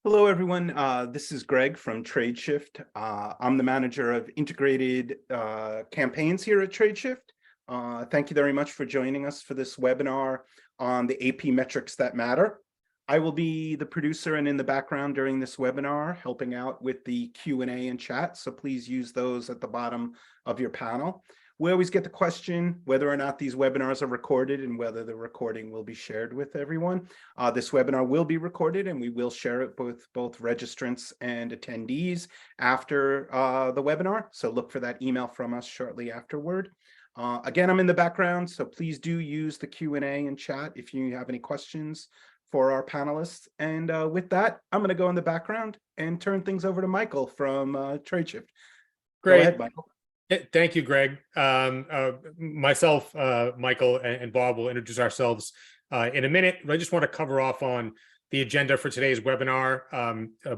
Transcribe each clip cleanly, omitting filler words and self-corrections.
Hello, everyone. This is Greg from Tradeshift. I'm the manager of integrated campaigns here at Tradeshift. Thank you very much for joining us for this webinar on the AP metrics that matter. I will be the producer and in the background during this webinar, helping out with the Q&A and chat. So please use those at the bottom of your panel. We always get the question whether or not these webinars are recorded and whether the recording will be shared with everyone. This webinar will be recorded and we will share it with both registrants and attendees after the webinar. So look for that email from us shortly afterward. Again, I'm in the background, so please do use the Q&A and chat if you have any questions for our panelists. And with that, I'm going to go in the background and turn things over to Michael from Tradeshift. Great. Go ahead, Michael. Thank you, Greg. Myself, Michael, and Bob will introduce ourselves in a minute. I just want to cover off on the agenda for today's webinar.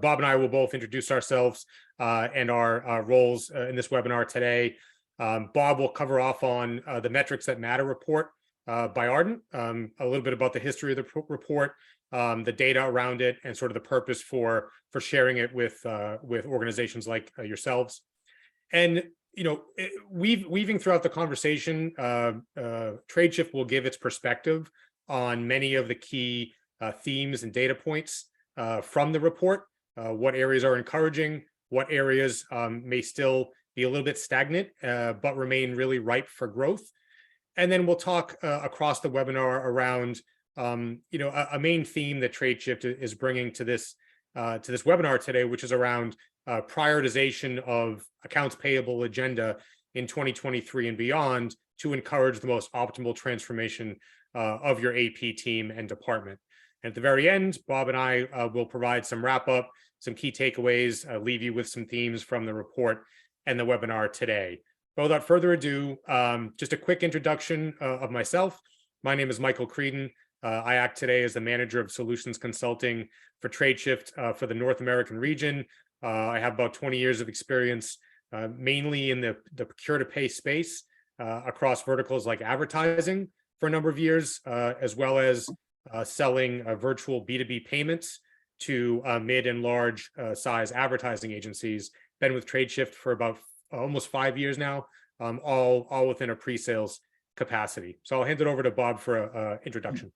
Bob and I will both introduce ourselves and our roles in this webinar today. Bob will cover off on the Metrics That Matter report by Ardent, a little bit about the history of the report, the data around it, and sort of the purpose for sharing it with organizations like yourselves. And weaving throughout the conversation, Tradeshift will give its perspective on many of the key themes and data points from the report, what areas are encouraging, what areas may still be a little bit stagnant, but remain really ripe for growth. And then we'll talk across the webinar around, a main theme that Tradeshift is bringing to this webinar today, which is around prioritization of accounts payable agenda in 2023 and beyond to encourage the most optimal transformation of your AP team and department. And at the very end, Bob and I will provide some wrap up, some key takeaways, leave you with some themes from the report and the webinar today. But without further ado, just a quick introduction of myself. My name is Michael Creedon. I act today as the manager of solutions consulting for Tradeshift for the North American region. I have about 20 years of experience, mainly in the procure-to-pay space across verticals like advertising for a number of years, as well as selling virtual B2B payments to mid and large size advertising agencies. Been with Tradeshift for about almost 5 years now, all within a pre-sales capacity. So I'll hand it over to Bob for an introduction.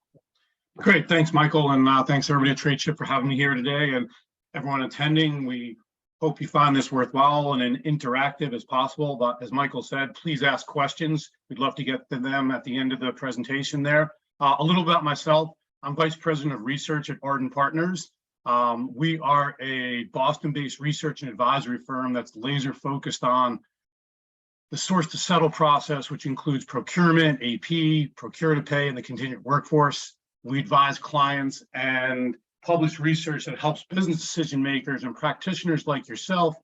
Great, thanks, Michael, and thanks everybody at Tradeshift for having me here today. And everyone attending, we hope you find this worthwhile and interactive as possible. But as Michael said, please ask questions. We'd love to get to them at the end of the presentation there. A little about myself. I'm Vice President of Research at Ardent Partners. We are a Boston-based research and advisory firm that's laser focused on the source to settle process, which includes procurement, AP, procure to pay, and the contingent workforce. We advise clients and publish research that helps business decision makers and practitioners like yourself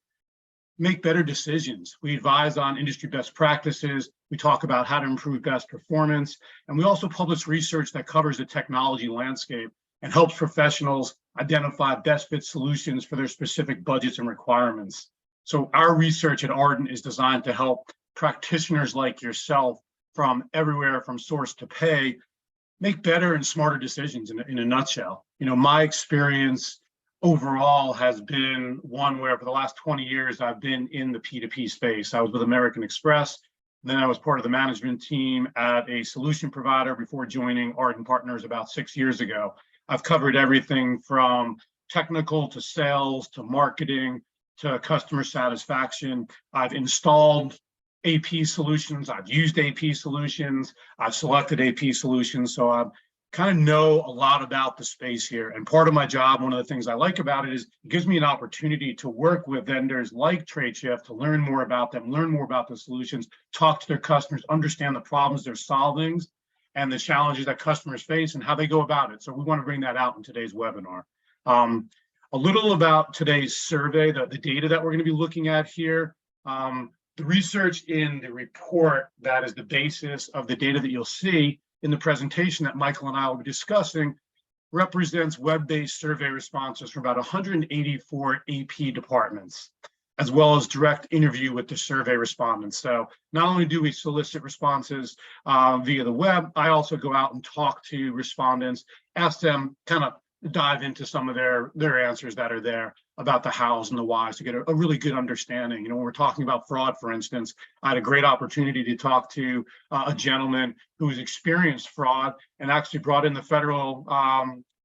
make better decisions. We advise on industry best practices. We talk about how to improve best performance. And we also publish research that covers the technology landscape and helps professionals identify best fit solutions for their specific budgets and requirements. So our research at Ardent is designed to help practitioners like yourself from everywhere from source to pay make better and smarter decisions in a nutshell. My experience overall has been one where for the last 20 years, I've been in the P2P space. I was with American Express, then I was part of the management team at a solution provider before joining Ardent Partners about 6 years ago. I've covered everything from technical to sales to marketing to customer satisfaction. I've installed AP solutions, I've used AP solutions, I've selected AP solutions, so I kind of know a lot about the space here. And part of my job, one of the things I like about it is it gives me an opportunity to work with vendors like Tradeshift to learn more about them, learn more about the solutions, talk to their customers, understand the problems they're solving and the challenges that customers face and how they go about it. So we want to bring that out in today's webinar. A little about today's survey, the data that we're going to be looking at here. The research in the report that is the basis of the data that you'll see in the presentation that Michael and I will be discussing represents web-based survey responses from about 184 AP departments, as well as direct interview with the survey respondents. So not only do we solicit responses via the web, I also go out and talk to respondents, ask them kind of dive into some of their answers that are there about the hows and the whys to get a really good understanding. When we're talking about fraud, for instance, I had a great opportunity to talk to a gentleman who's experienced fraud and actually brought in the federal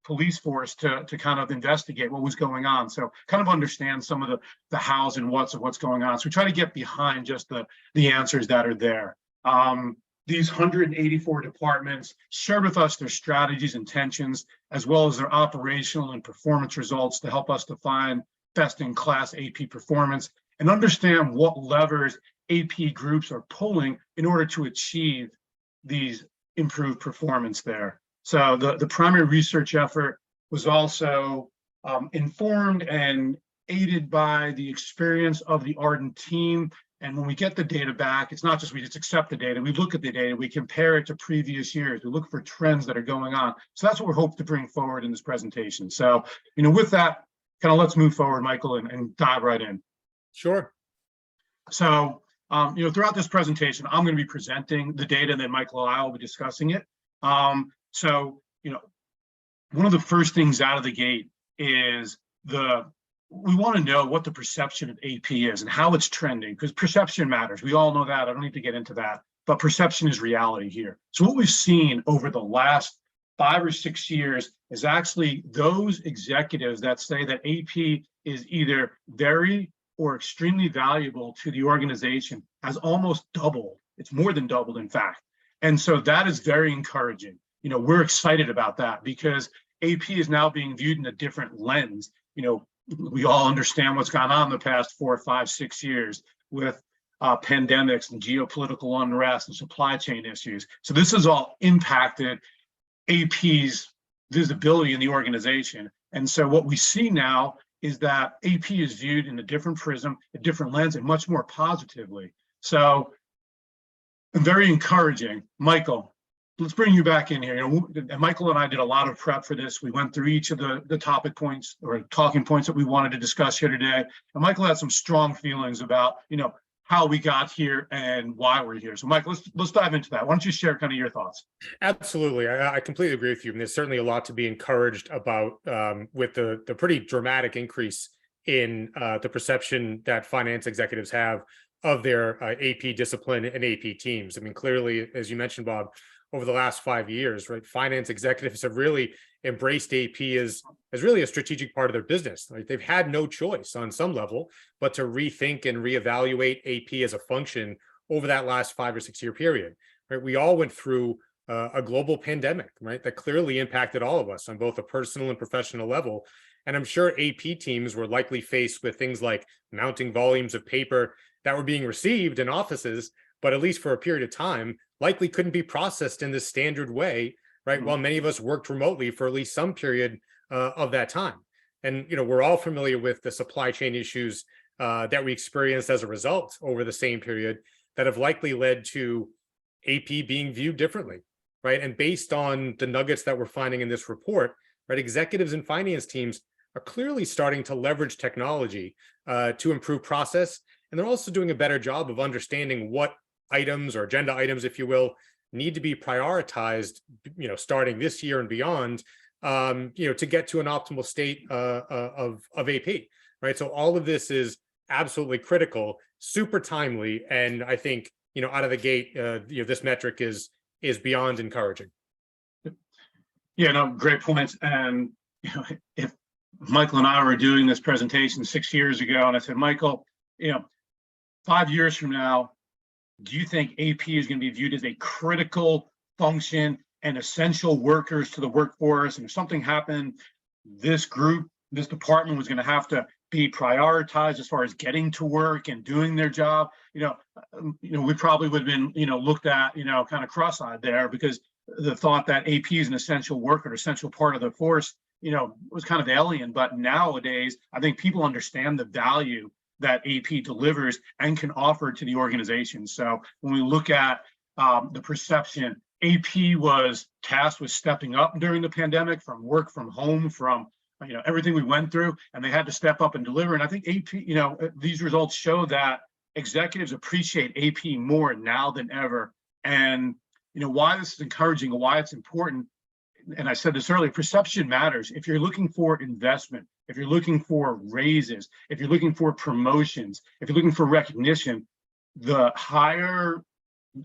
police force to kind of investigate what was going on. So kind of understand some of the hows and what's of what's going on. So we try to get behind just the answers that are there. These 184 departments share with us their strategies, intentions, as well as their operational and performance results to help us define best-in-class AP performance and understand what levers AP groups are pulling in order to achieve these improved performance there. So the primary research effort was also informed and aided by the experience of the Ardent team. And when we get the data back, it's not just we just accept the data, we look at the data, we compare it to previous years, we look for trends that are going on. So that's what we hope to bring forward in this presentation. So, with that, kind of let's move forward, Michael, and dive right in. Sure. So, throughout this presentation, I'm going to be presenting the data, and then Michael and I will be discussing it. So, one of the first things out of the gate is we want to know what the perception of AP is and how it's trending, because perception matters. We all know that. I don't need to get into that, but perception is reality here. So what we've seen over the last 5 or 6 years is actually those executives that say that AP is either very or extremely valuable to the organization has almost doubled. It's more than doubled, in fact. And so that is very encouraging. We're excited about that because AP is now being viewed in a different lens. We all understand what's gone on in the past 4, 5, 6 years with pandemics and geopolitical unrest and supply chain issues. So this has all impacted AP's visibility in the organization. And so what we see now is that AP is viewed in a different prism, a different lens, and much more positively. So very encouraging. Michael, let's bring you back in here. And Michael and I did a lot of prep for this. We went through each of the topic points or talking points that we wanted to discuss here today. And Michael had some strong feelings about, how we got here and why we're here. So Michael, let's dive into that. Why don't you share kind of your thoughts? Absolutely. I completely agree with you. And there's certainly a lot to be encouraged about with the pretty dramatic increase in the perception that finance executives have of their AP discipline and AP teams. I mean, clearly, as you mentioned, Bob, over the last 5 years, right, finance executives have really embraced AP as really a strategic part of their business. Like they've had no choice on some level, but to rethink and reevaluate AP as a function over that last 5 or 6 year period. Right, we all went through a global pandemic, right, that clearly impacted all of us on both a personal and professional level. And I'm sure AP teams were likely faced with things like mounting volumes of paper that were being received in offices, but at least for a period of time, likely couldn't be processed in the standard way, right? While many of us worked remotely for at least some period of that time. And, we're all familiar with the supply chain issues that we experienced as a result over the same period that have likely led to AP being viewed differently, right? And based on the nuggets that we're finding in this report, right, executives and finance teams are clearly starting to leverage technology to improve process. And they're also doing a better job of understanding what items or agenda items, if you will, need to be prioritized, starting this year and beyond, to get to an optimal state of AP, right? So all of this is absolutely critical, super timely, and I think, out of the gate, this metric is beyond encouraging. Yeah, no, great points. And if Michael and I were doing this presentation 6 years ago, and I said, Michael, 5 years from now, do you think AP is going to be viewed as a critical function and essential workers to the workforce? And if something happened, this department was going to have to be prioritized as far as getting to work and doing their job. We probably would have been, looked at, kind of cross-eyed there, because the thought that AP is an essential worker, essential part of the force, was kind of alien. But nowadays, I think people understand the value that AP delivers and can offer to the organization. So when we look at the perception, AP was tasked with stepping up during the pandemic, from work from home, from everything we went through, and they had to step up and deliver. And I think AP, these results show that executives appreciate AP more now than ever. And why this is encouraging and why it's important, and I said this earlier, perception matters. If you're looking for investment, if you're looking for raises, if you're looking for promotions, if you're looking for recognition, the higher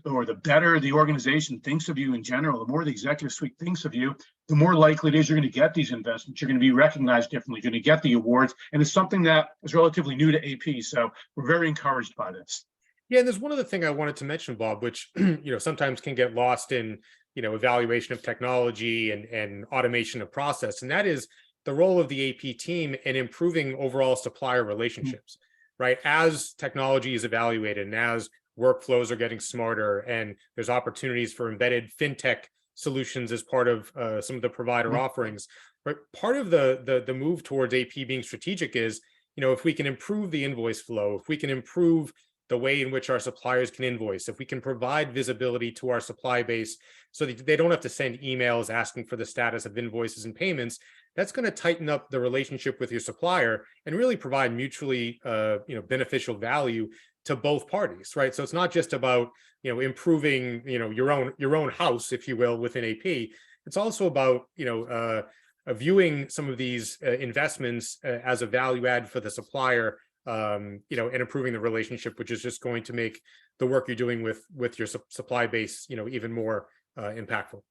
or the better the organization thinks of you in general, the more the executive suite thinks of you, the more likely it is you're going to get these investments. You're going to be recognized differently. You're going to get the awards. And it's something that is relatively new to AP. So we're very encouraged by this. Yeah, and there's one other thing I wanted to mention, Bob, which sometimes can get lost in evaluation of technology and automation of process, and that is the role of the AP team in improving overall supplier relationships, right? As technology is evaluated and as workflows are getting smarter and there's opportunities for embedded fintech solutions as part of some of the provider offerings, right? Part of the move towards AP being strategic is, if we can improve the invoice flow, if we can improve the way in which our suppliers can invoice, if we can provide visibility to our supply base so that they don't have to send emails asking for the status of invoices and payments, that's going to tighten up the relationship with your supplier and really provide mutually beneficial value to both parties, right? So it's not just about improving your own house, if you will, within AP. It's also about viewing some of these investments as a value add for the supplier, and improving the relationship, which is just going to make the work you're doing with your supply base even more impactful.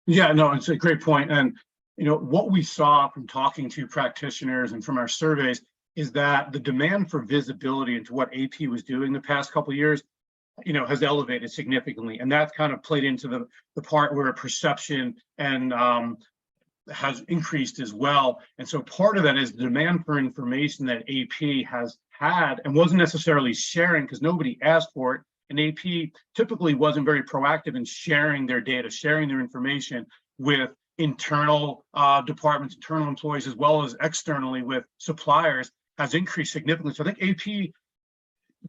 Yeah, no, it's a great point. And what we saw from talking to practitioners and from our surveys is that the demand for visibility into what AP was doing the past couple of years, has elevated significantly. And that's kind of played into the part where perception and has increased as well. And so part of that is the demand for information that AP has had and wasn't necessarily sharing because nobody asked for it. And AP typically wasn't very proactive in sharing their data, sharing their information with internal departments, internal employees, as well as externally with suppliers, has increased significantly. So I think AP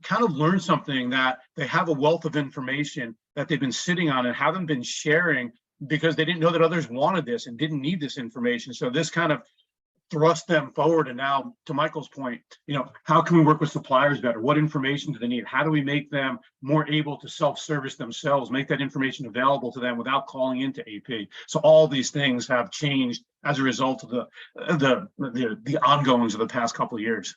kind of learned something, that they have a wealth of information that they've been sitting on and haven't been sharing because they didn't know that others wanted this and didn't need this information. So this kind of thrust them forward. And now, to Michael's point, how can we work with suppliers better? What information do they need? How do we make them more able to self-service themselves, make that information available to them without calling into AP? So all these things have changed as a result of the ongoings of the past couple of years.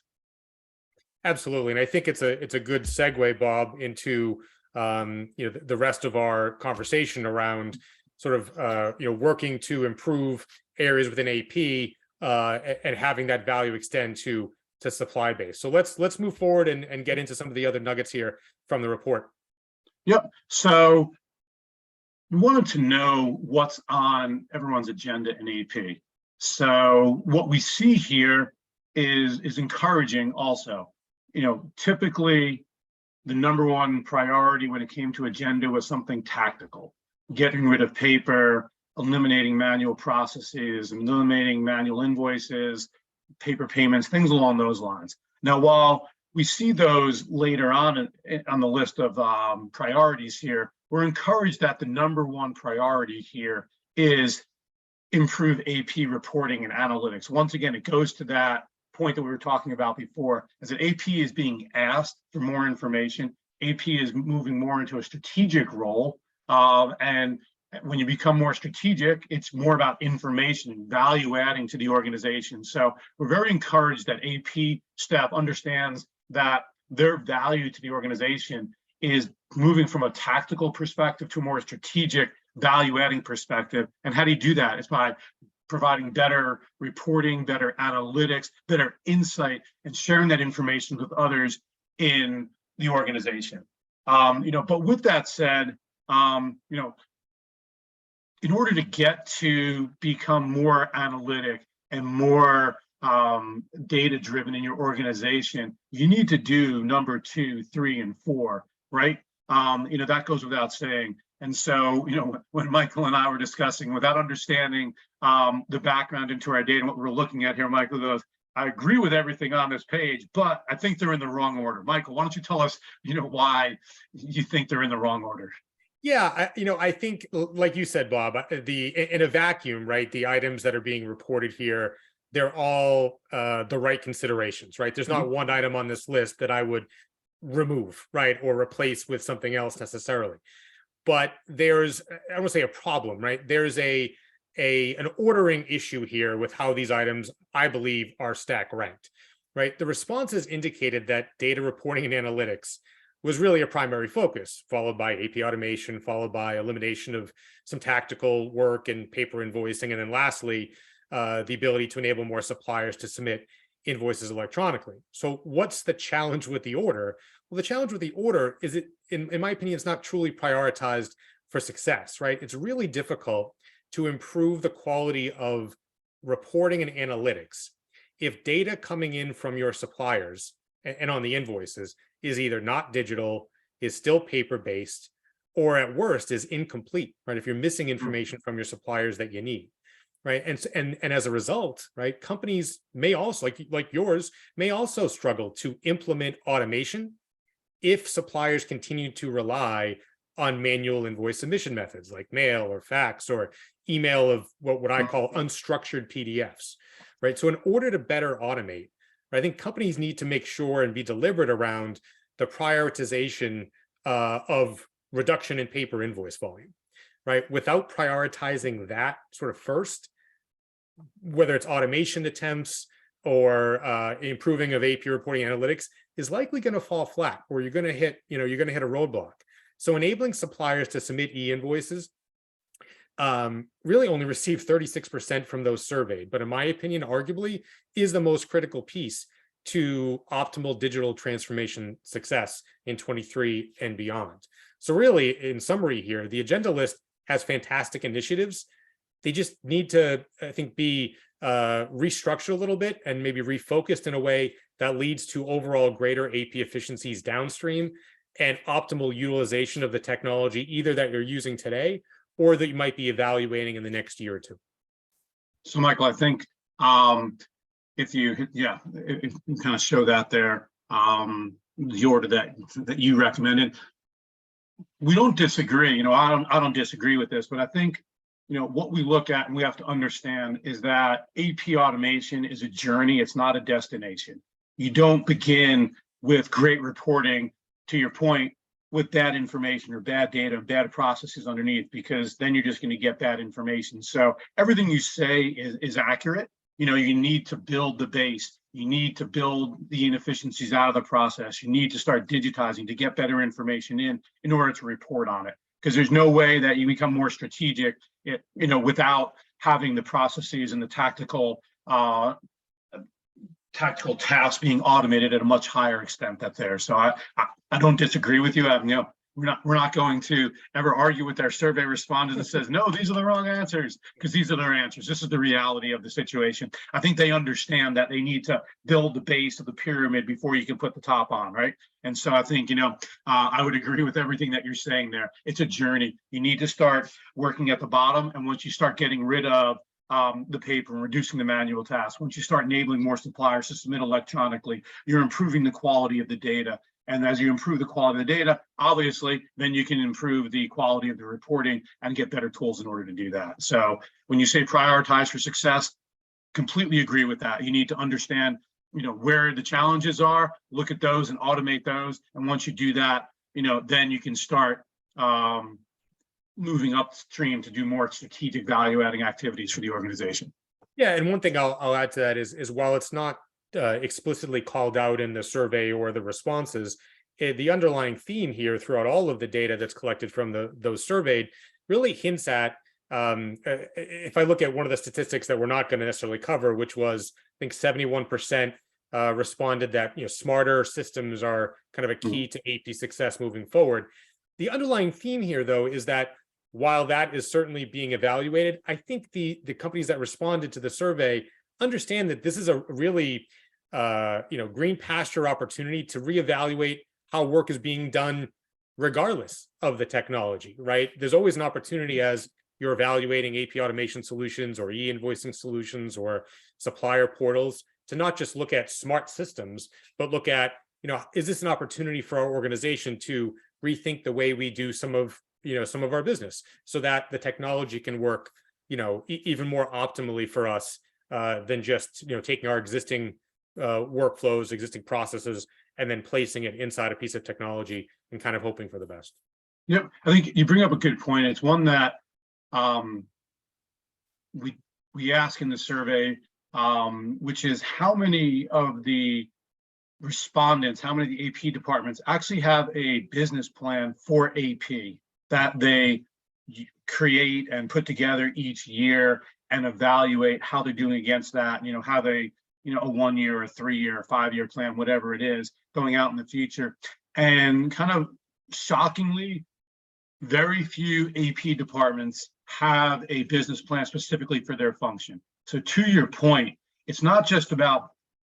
Absolutely. And I think it's a good segue, Bob, into the rest of our conversation around sort of working to improve areas within AP and having that value extend to supply base. So let's move forward and get into some of the other nuggets here from the report. Yep. So we wanted to know what's on everyone's agenda in AP. So what we see here is encouraging also. Typically the number one priority when it came to agenda was something tactical, getting rid of paper, eliminating manual processes, eliminating manual invoices, paper payments, things along those lines. Now, while we see those later on the list of priorities here, we're encouraged that the number one priority here is improve AP reporting and analytics. Once again, it goes to that point that we were talking about before, is that AP is being asked for more information. AP is moving more into a strategic role, and when you become more strategic, it's more about information and value adding to the organization. So we're very encouraged that AP staff understands that their value to the organization is moving from a tactical perspective to a more strategic value adding perspective. And how do you do that? It's by providing better reporting, better analytics, better insight, and sharing that information with others in the organization. But with that said, in order to get to become more analytic and more data driven in your organization, you need to do number 2, 3, and 4, right? That goes without saying. And so, when Michael and I were discussing, without understanding the background into our data and what we're looking at here, Michael goes, I agree with everything on this page, but I think they're in the wrong order. Michael, why don't you tell us, why you think they're in the wrong order? Yeah, I think, like you said, Bob, in a vacuum, right, the items that are being reported here, they're all the right considerations, right? There's not one item on this list that I would remove, right, or replace with something else necessarily. But there's, I don't want to say a problem, right? There's a an ordering issue here with how these items, I believe, are stack ranked, right? The responses indicated that data reporting and analytics was really a primary focus, followed by AP automation, followed by elimination of some tactical work and paper invoicing, and then lastly, the ability to enable more suppliers to submit invoices electronically. So what's the challenge with the order? Well, the challenge with the order is in my opinion, it's not truly prioritized for success, right? It's really difficult to improve the quality of reporting and analytics if data coming in from your suppliers and on the invoices is either not digital, is still paper-based, or at worst is incomplete, right? If you're missing information from your suppliers that you need, right? And as a result, right, companies may also, like yours, may also struggle to implement automation if suppliers continue to rely on manual invoice submission methods like mail or fax or email of what I call unstructured PDFs, right? So in order to better automate, I think companies need to make sure and be deliberate around the prioritization of reduction in paper invoice volume, right? Without prioritizing that sort of first, whether it's automation attempts or improving of AP reporting analytics is likely going to fall flat, or you're going to hit, you're going to hit a roadblock. So enabling suppliers to submit e-invoices really only received 36% from those surveyed, but in my opinion, arguably is the most critical piece to optimal digital transformation success in 23 and beyond. So really, in summary here, the agenda list has fantastic initiatives. They just need to, I think, be restructured a little bit and maybe refocused in a way that leads to overall greater AP efficiencies downstream and optimal utilization of the technology, either that you're using today or that you might be evaluating in the next year or two. So, Michael, I think if you kind of show that there, the order that you recommended, we don't disagree. I don't disagree with this, but I think what we look at and we have to understand is that AP automation is a journey. It's not a destination. You don't begin with great reporting, to your point, with bad information or bad data, bad processes underneath, because then you're just going to get bad information. So everything you say is accurate. You need to build the base. You need to build the inefficiencies out of the process. You need to start digitizing to get better information in order to report on it. Because there's no way that you become more strategic, without having the processes and the tactical tasks being automated at a much higher extent that's there. So I don't disagree with you. We're not going to ever argue with our survey respondent that says, no, these are the wrong answers, because these are their answers. This is the reality of the situation. I think they understand that they need to build the base of the pyramid before you can put the top on, right? And so I think, I would agree with everything that you're saying there. It's a journey. You need to start working at the bottom. And once you start getting rid of the paper and reducing the manual tasks, once you start enabling more suppliers to submit electronically, you're improving the quality of the data. And as you improve the quality of the data, obviously, then you can improve the quality of the reporting and get better tools in order to do that. So when you say prioritize for success, completely agree with that. You need to understand, where the challenges are, look at those and automate those. And once you do that, then you can start moving upstream to do more strategic value-adding activities for the organization. Yeah, and one thing I'll add to that is while it's not explicitly called out in the survey or the responses, the underlying theme here throughout all of the data that's collected from those surveyed really hints at, if I look at one of the statistics that we're not going to necessarily cover, which was, I think 71% responded that smarter systems are kind of a key to AP success moving forward. The underlying theme here, though, is that while that is certainly being evaluated, I think the companies that responded to the survey understand that this is a really green pasture opportunity to reevaluate how work is being done regardless of the technology, right? There's always an opportunity as you're evaluating AP automation solutions or e-invoicing solutions or supplier portals to not just look at smart systems, but look at, is this an opportunity for our organization to rethink the way we do some of our business so that the technology can work, even more optimally for us than just taking our existing workflows, existing processes, and then placing it inside a piece of technology and kind of hoping for the best. Yep, I think you bring up a good point. It's one that we ask in the survey, which is how many of the respondents, how many of the AP departments actually have a business plan for AP that they create and put together each year and evaluate how they're doing against that, how they, a 1 year, a 3 year, 5 year plan, whatever it is, going out in the future. And kind of shockingly, very few AP departments have a business plan specifically for their function. So to your point, it's not just about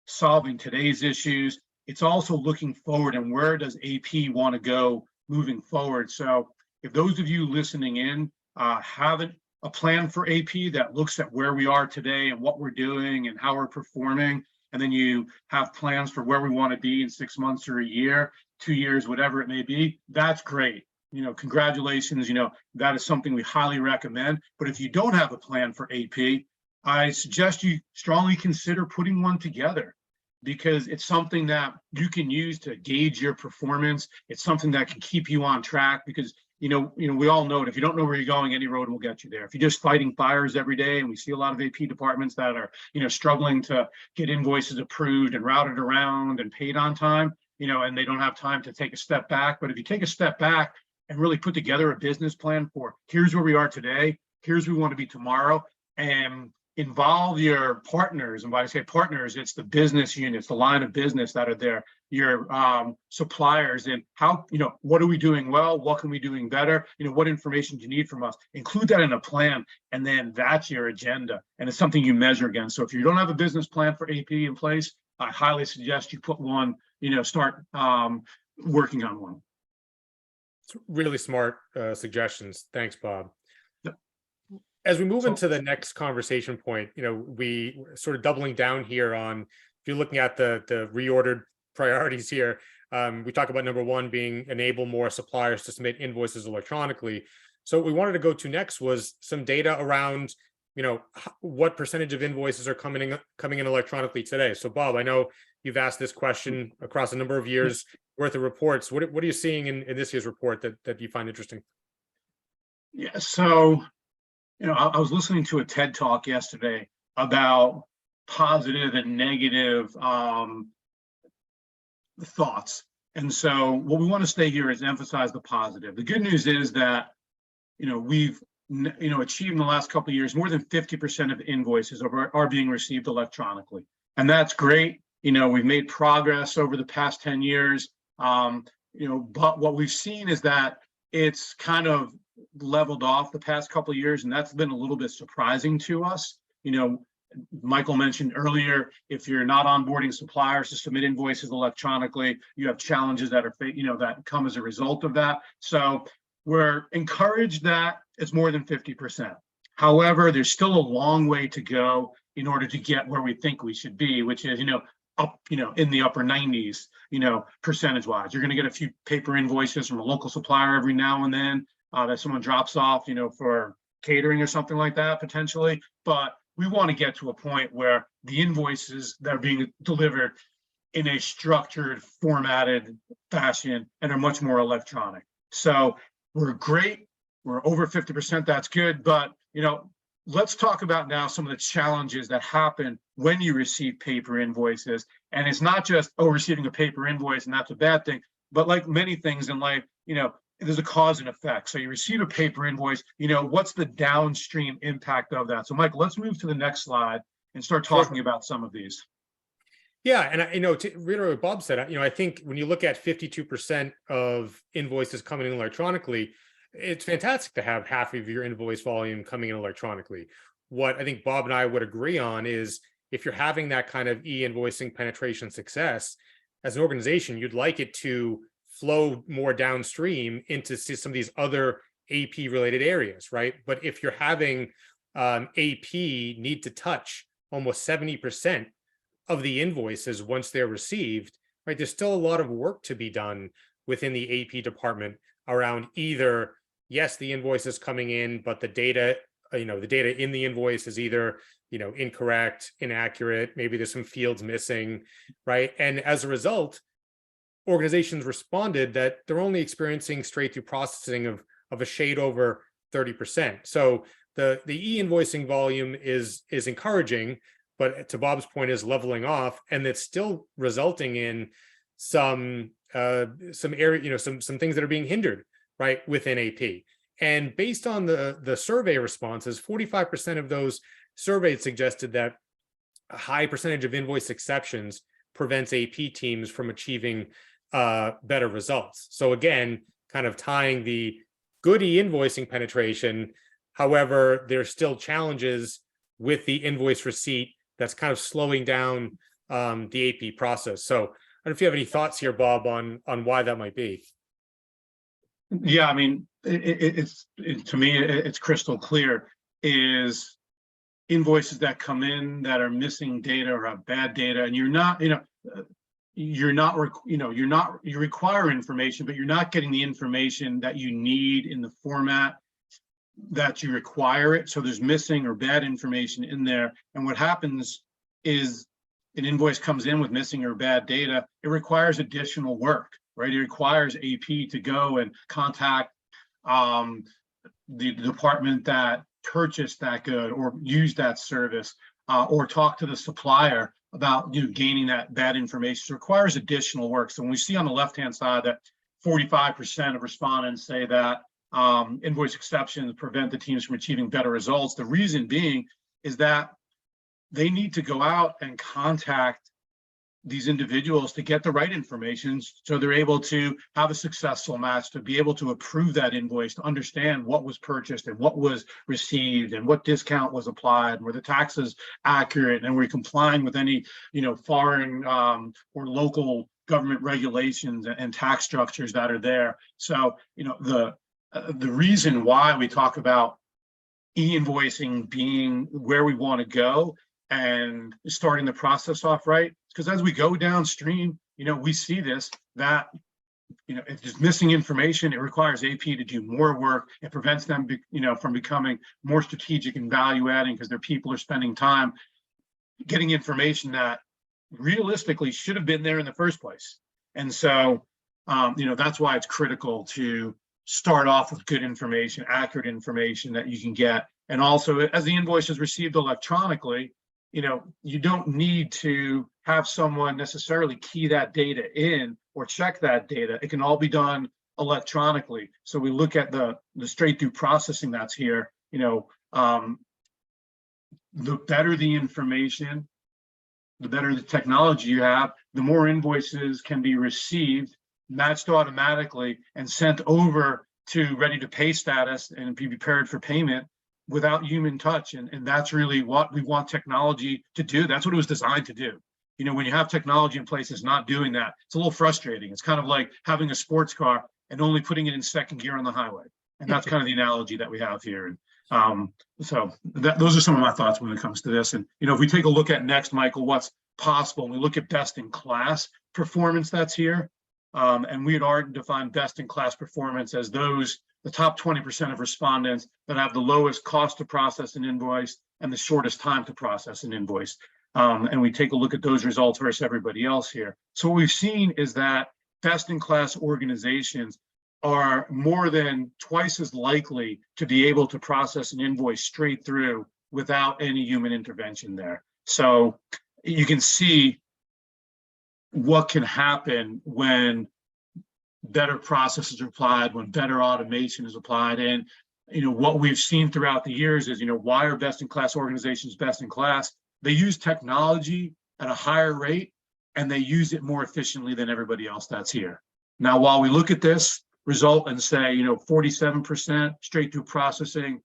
solving today's issues, it's also looking forward and where does AP want to go moving forward. So if those of you listening in have a plan for AP that looks at where we are today and what we're doing and how we're performing, and then you have plans for where we want to be in 6 months or a year, 2 years, whatever it may be, that's great. Congratulations, that is something we highly recommend. But if you don't have a plan for AP, I suggest you strongly consider putting one together, because it's something that you can use to gauge your performance. It's something that can keep you on track, because we all know that if you don't know where you're going, any road will get you there. If you're just fighting fires every day, and we see a lot of AP departments that are struggling to get invoices approved and routed around and paid on time, and they don't have time to take a step back. But if you take a step back and really put together a business plan for here's where we are today, here's where we want to be tomorrow, and involve your partners. And when I say partners, it's the business units, the line of business that are there, your suppliers, and how, what are we doing well? What can we be doing better? What information do you need from us? Include that in a plan, and then that's your agenda. And it's something you measure against. So if you don't have a business plan for AP in place, I highly suggest you put one, start working on one. It's really smart suggestions. Thanks, Bob. As we move into the next conversation point, we sort of doubling down here on, if you're looking at the reordered priorities here, we talk about number one being enable more suppliers to submit invoices electronically. So what we wanted to go to next was some data around, what percentage of invoices are coming in electronically today. So Bob, I know you've asked this question across a number of years worth of reports. What are you seeing in this year's report that you find interesting? Yeah, so I was listening to a TED Talk yesterday about positive and negative thoughts. And so what we want to stay here is emphasize the positive. The good news is that, we've, achieved in the last couple of years, more than 50% of invoices are being received electronically. And that's great. We've made progress over the past 10 years. But what we've seen is that it's kind of leveled off the past couple of years, and that's been a little bit surprising to us. Michael mentioned earlier, if you're not onboarding suppliers to submit invoices electronically, you have challenges that are, that come as a result of that. So we're encouraged that it's more than 50%. However, there's still a long way to go in order to get where we think we should be, which is, up, in the upper 90s, percentage-wise. You're going to get a few paper invoices from a local supplier every now and then that someone drops off, for catering or something like that, potentially. But we want to get to a point where the invoices that are being delivered in a structured, formatted fashion and are much more electronic. So we're great. We're over 50%. That's good. But, let's talk about now some of the challenges that happen when you receive paper invoices. And it's not just, receiving a paper invoice and that's a bad thing, but like many things in life, there's a cause and effect. So you receive a paper invoice, what's the downstream impact of that? So Michael, let's move to the next slide and start talking about some of these. Yeah, and to reiterate what Bob said, I think when you look at 52% of invoices coming in electronically, it's fantastic to have half of your invoice volume coming in electronically. What I think Bob and I would agree on is if you're having that kind of e-invoicing penetration success, as an organization, you'd like it to flow more downstream into some of these other AP related areas, right? But if you're having AP need to touch almost 70% of the invoices once they're received, right? There's still a lot of work to be done within the AP department around either, yes, the invoice is coming in, but the data, the data in the invoice is either, incorrect, inaccurate, maybe there's some fields missing, right? And as a result, organizations responded that they're only experiencing straight through processing of a shade over 30%. So the e-invoicing volume is encouraging, but to Bob's point, is leveling off, and it's still resulting in some area, some things that are being hindered, right, within AP. And based on the survey responses, 45% of those surveyed suggested that a high percentage of invoice exceptions prevents AP teams from achieving better results. So again, kind of tying the good e-invoicing penetration. However, there's still challenges with the invoice receipt that's kind of slowing down the AP process. So I don't know if you have any thoughts here, Bob, on why that might be. Yeah, I mean, to me, it's crystal clear. Is invoices that come in that are missing data or have bad data, and you require information, but you're not getting the information that you need in the format that you require it. So there's missing or bad information in there. And what happens is an invoice comes in with missing or bad data. It requires additional work, right? It requires AP to go and contact the department that purchased that good or used that service, or talk to the supplier about gaining that bad information. It requires additional work. So when we see on the left-hand side that 45% of respondents say that invoice exceptions prevent the teams from achieving better results, the reason being is that they need to go out and contact these individuals to get the right information so they're able to have a successful match, to be able to approve that invoice, to understand what was purchased and what was received and what discount was applied, were the taxes accurate, and were complying with any foreign or local government regulations and tax structures that are there. So the reason why we talk about e-invoicing being where we want to go and starting the process off right, because as we go downstream, we see this, that if there's missing information, it requires AP to do more work. It prevents them from becoming more strategic and value adding, because their people are spending time getting information that realistically should have been there in the first place. And so that's why it's critical to start off with good information, accurate information that you can get. And also, as the invoice is received electronically, you don't need to have someone necessarily key that data in or check that data. It can all be done electronically. So we look at the straight through processing that's here. The better the information, the better the technology you have, the more invoices can be received, matched automatically, and sent over to ready to pay status and be prepared for payment without human touch. And that's really what we want technology to do. That's what it was designed to do. When you have technology in place that's not doing that, it's a little frustrating. It's kind of like having a sports car and only putting it in second gear on the highway. And that's kind of the analogy that we have here. And so those are some of my thoughts when it comes to this. And, if we take a look at next, Michael, what's possible, and we look at best in class performance that's here. And we at Ardent define best in class performance as the top 20% of respondents that have the lowest cost to process an invoice and the shortest time to process an invoice. And we take a look at those results versus everybody else here. So what we've seen is that best in class organizations are more than twice as likely to be able to process an invoice straight through without any human intervention there. So you can see what can happen when better processes are applied, when better automation is applied. And what we've seen throughout the years is why are best in class organizations best in class? They use technology at a higher rate, and they use it more efficiently than everybody else that's here. Now, while we look at this result and say 47% straight through processing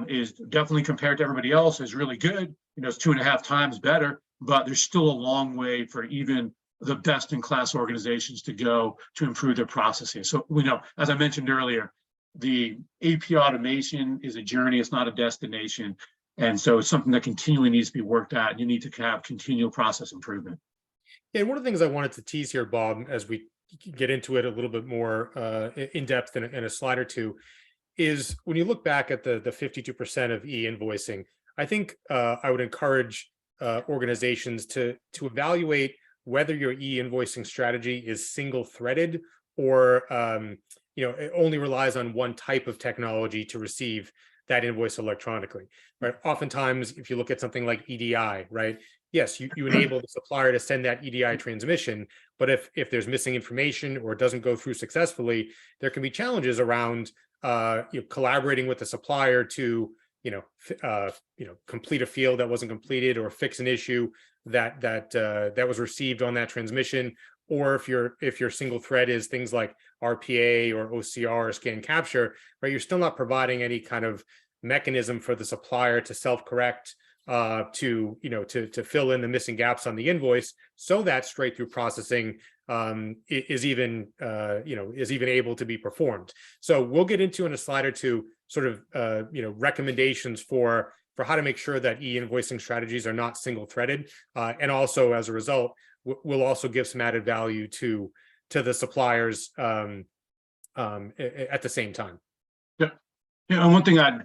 is definitely, compared to everybody else, is really good, it's 2.5 times better, but there's still a long way for even the best in class organizations to go to improve their processes. So we know, as I mentioned earlier, the AP automation is a journey, it's not a destination. And so it's something that continually needs to be worked at. You need to have continual process improvement. Yeah, and one of the things I wanted to tease here, Bob, as we get into it a little bit more in depth in a slide or two, is when you look back at the 52% of e-invoicing, I think I would encourage organizations to evaluate whether your e-invoicing strategy is single-threaded or it only relies on one type of technology to receive that invoice electronically, right? Oftentimes, if you look at something like EDI, right? Yes, you enable the supplier to send that EDI transmission, but if there's missing information or it doesn't go through successfully, there can be challenges around collaborating with the supplier to complete a field that wasn't completed or fix an issue that was received on that transmission. Or if your single thread is things like RPA or OCR or scan capture, right? You're still not providing any kind of mechanism for the supplier to self-correct, to fill in the missing gaps on the invoice, so that straight through processing is even able to be performed. So we'll get into in a slide or two sort of recommendations for how to make sure that e-invoicing strategies are not single-threaded, and also as a result, we'll also give some added value to the suppliers at the same time. Yeah, and one thing I'd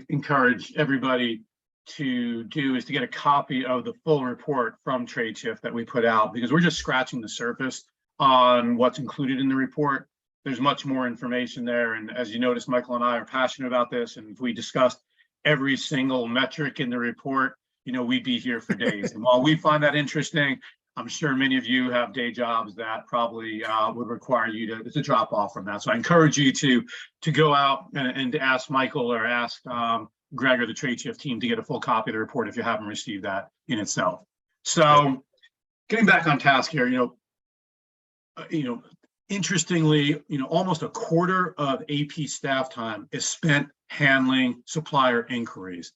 encourage everybody to do is to get a copy of the full report from Tradeshift that we put out, because we're just scratching the surface on what's included in the report. There's much more information there, and as you notice, Michael and I are passionate about this, and if we discussed every single metric in the report, we'd be here for days. And while we find that interesting, I'm sure many of you have day jobs that probably would require you to drop off from that. So I encourage you to go out and to ask Michael or ask Greg or the Tradeshift team to get a full copy of the report if you haven't received that in itself. So getting back on task here, interestingly, almost a quarter of AP staff time is spent handling supplier inquiries.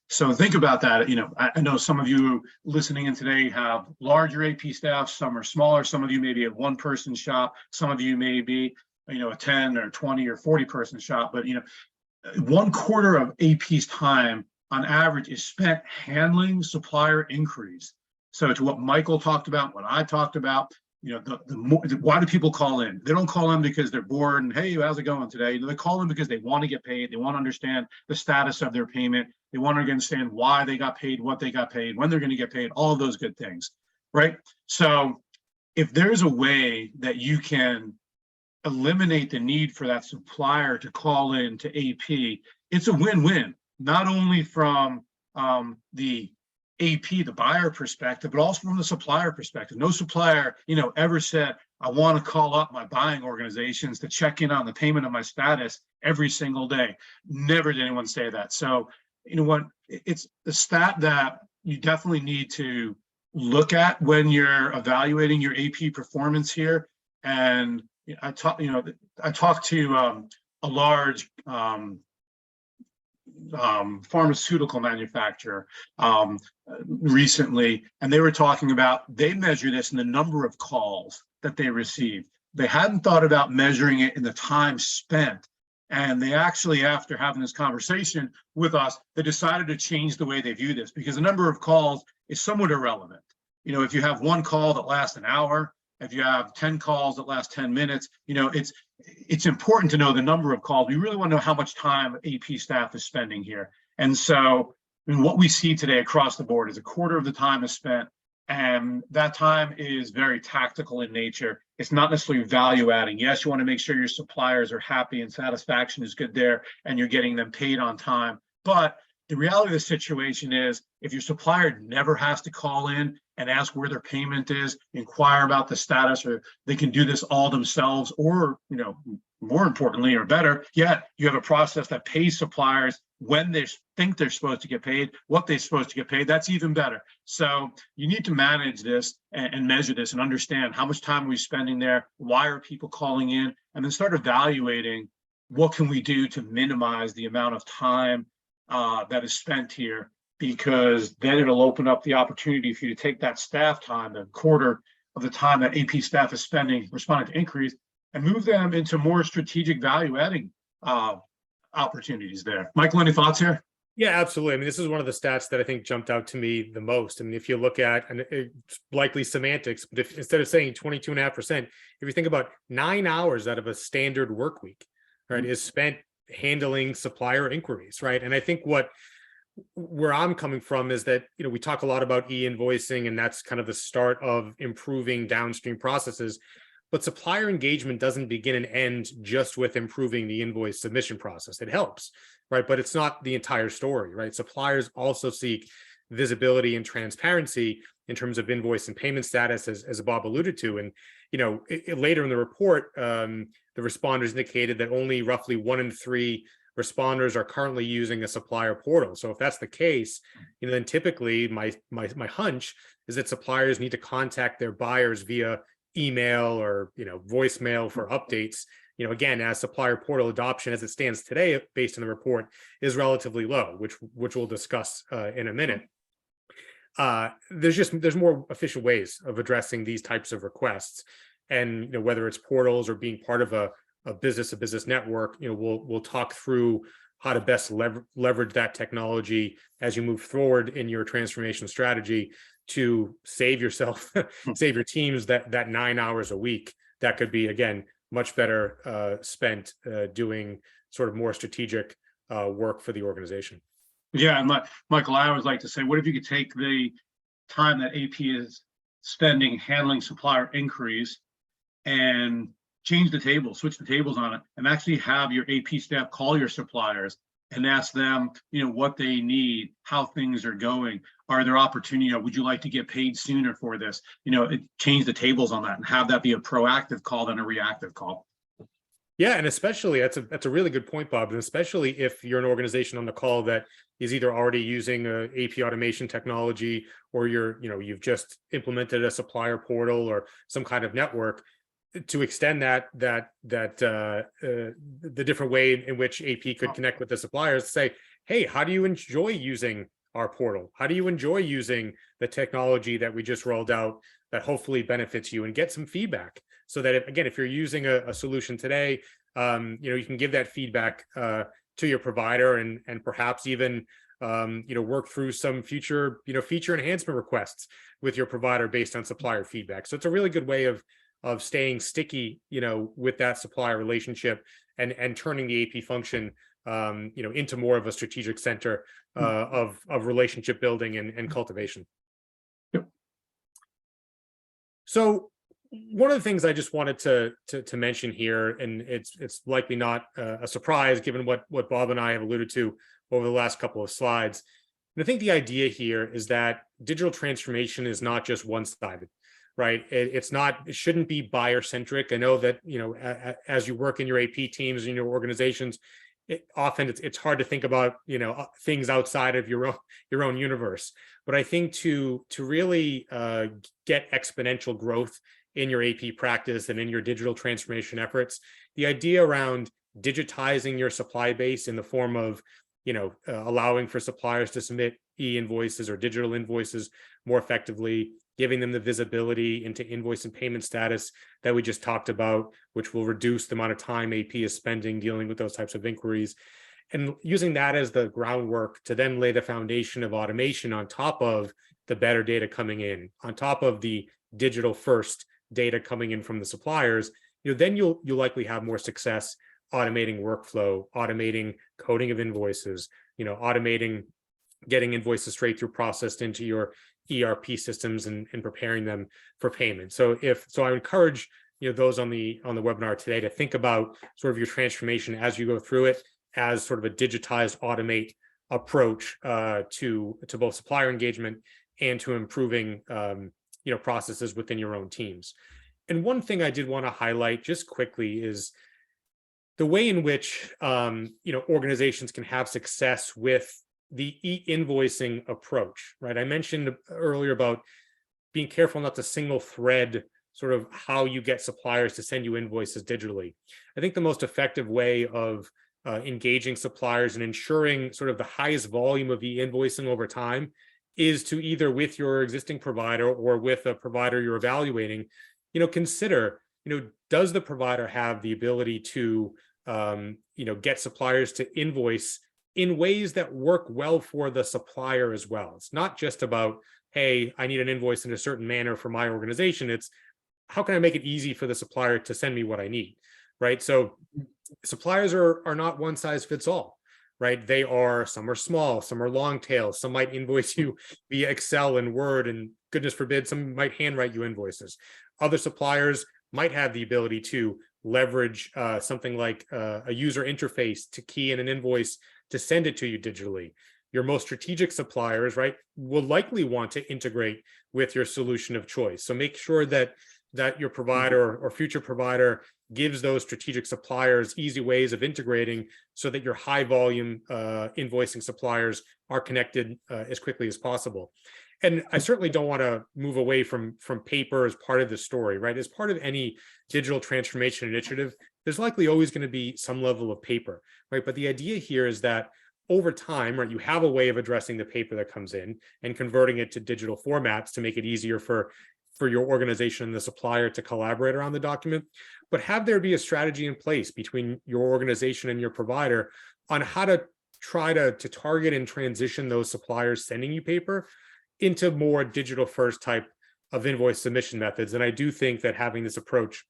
So think about that. I know some of you listening in today have larger AP staff, some are smaller, some of you may be a one-person shop, some of you may be, a 10 or 20 or 40-person shop, but 1/4 of AP's time on average is spent handling supplier inquiries. So it's what Michael talked about, what I talked about. Why do people call in? They don't call in because they're bored and, hey, how's it going today? They call in because they want to get paid. They want to understand the status of their payment. They want to understand why they got paid, what they got paid, when they're going to get paid, all of those good things, right? So if there's a way that you can eliminate the need for that supplier to call in to AP, it's a win-win, not only from the AP, the buyer perspective, but also from the supplier perspective. No supplier, ever said, I want to call up my buying organizations to check in on the payment of my status every single day. Never did anyone say that. So, it's the stat that you definitely need to look at when you're evaluating your AP performance here. And I talked to a large pharmaceutical manufacturer recently, and they were talking about, they measure this in the number of calls that they receive. They hadn't thought about measuring it in the time spent. And they actually, after having this conversation with us, they decided to change the way they view this, because the number of calls is somewhat irrelevant. If you have one call that lasts an hour, if you have 10 calls that last 10 minutes, it's important to know the number of calls. We really want to know how much time AP staff is spending here. And so what we see today across the board is 1/4 of the time is spent, and that time is very tactical in nature. It's not necessarily value adding. Yes, you want to make sure your suppliers are happy and satisfaction is good there and you're getting them paid on time. But the reality of the situation is, if your supplier never has to call in and ask where their payment is, inquire about the status, or they can do this all themselves, or, more importantly or better yet, you have a process that pays suppliers when they think they're supposed to get paid, what they're supposed to get paid, that's even better. So you need to manage this and measure this and understand how much time are we spending there, why are people calling in, and then start evaluating what can we do to minimize the amount of time that is spent here, because then it'll open up the opportunity for you to take that staff time, the 1/4 of the time that AP staff is spending responding to inquiries, and move them into more strategic value adding opportunities there. Michael, any thoughts here? Yeah, absolutely. I mean, this is one of the stats that I think jumped out to me the most. I mean, if you look at, and it's likely semantics, but if instead of saying 22.5%, if you think about 9 hours out of a standard work week, right, is spent handling supplier inquiries, right? And I think where I'm coming from is that, we talk a lot about e-invoicing, and that's kind of the start of improving downstream processes. But supplier engagement doesn't begin and end just with improving the invoice submission process. It helps, right? But it's not the entire story, right? Suppliers also seek visibility and transparency in terms of invoice and payment status, as Bob alluded to. And, later in the report, the responders indicated that only roughly 1 in 3 responders are currently using a supplier portal. So if that's the case, then typically my hunch is that suppliers need to contact their buyers via email or voicemail for updates. Again, as supplier portal adoption as it stands today, based on the report, is relatively low, which we'll discuss in a minute. There's more efficient ways of addressing these types of requests, and whether it's portals or being part of a business network. We'll talk through how to best leverage that technology as you move forward in your transformation strategy to save yourself, save your teams that 9 hours a week. That could be, again, much better spent doing sort of more strategic work for the organization. Yeah, and Michael, I always like to say, what if you could take the time that AP is spending handling supplier inquiries and change the table, switch the tables on it, and actually have your AP staff call your suppliers and ask them, what they need, how things are going, are there opportunity, would you like to get paid sooner for this? Change the tables on that and have that be a proactive call than a reactive call. Yeah, and especially that's a really good point, Bob. And especially if you're an organization on the call that is either already using a AP automation technology, or you've just implemented a supplier portal or some kind of network, to extend the different way in which AP could connect with the suppliers. Say, hey, how do you enjoy using our portal? How do you enjoy using the technology that we just rolled out that hopefully benefits you? And get some feedback, so that if you're using a solution today, you can give that feedback to your provider, and perhaps even work through some future feature enhancement requests with your provider based on supplier feedback. So it's a really good way of staying sticky, with that supplier relationship, and turning the AP function, into more of a strategic center of relationship building and cultivation. Yep. So one of the things I just wanted to mention here, and it's likely not a surprise given what Bob and I have alluded to over the last couple of slides. And I think the idea here is that digital transformation is not just one-sided. Right. It shouldn't be buyer centric. I know that, as you work in your AP teams and your organizations, often it's hard to think about, things outside of your own universe. But I think to really get exponential growth in your AP practice and in your digital transformation efforts, the idea around digitizing your supply base in the form of, allowing for suppliers to submit e-invoices or digital invoices more effectively, giving them the visibility into invoice and payment status that we just talked about, which will reduce the amount of time AP is spending dealing with those types of inquiries, and using that as the groundwork to then lay the foundation of automation on top of the better data coming in, on top of the digital first data coming in from the suppliers. Then you'll likely have more success automating workflow, automating coding of invoices, automating getting invoices straight through processed into your ERP systems and preparing them for payment. So I encourage those on the webinar today to think about sort of your transformation as you go through it as sort of a digitized, automate approach to both supplier engagement and to improving processes within your own teams. And one thing I did want to highlight just quickly is the way in which organizations can have success with the e-invoicing approach, right? I mentioned earlier about being careful not to single thread sort of how you get suppliers to send you invoices digitally. I think the most effective way of engaging suppliers and ensuring sort of the highest volume of e-invoicing over time is to either with your existing provider or with a provider you're evaluating, consider, does the provider have the ability to, get suppliers to invoice in ways that work well for the supplier as well? It's not just about, hey, I need an invoice in a certain manner for my organization. It's how can I make it easy for the supplier to send me what I need, right? So suppliers are not one size fits all, right? Some are small, some are long tail, some might invoice you via Excel and Word, and goodness forbid, some might handwrite you invoices. Other suppliers might have the ability to leverage something like a user interface to key in an invoice to send it to you digitally. Your most strategic suppliers, right, will likely want to integrate with your solution of choice. So make sure that your provider or future provider gives those strategic suppliers easy ways of integrating so that your high volume invoicing suppliers are connected as quickly as possible. And I certainly don't want to move away from paper as part of the story, right? As part of any digital transformation initiative, there's likely always going to be some level of paper, right? But the idea here is that over time, right, you have a way of addressing the paper that comes in and converting it to digital formats to make it easier for your organization and the supplier to collaborate around the document, but have there be a strategy in place between your organization and your provider on how to try to target and transition those suppliers sending you paper into more digital first type of invoice submission methods. And I do think that having this approach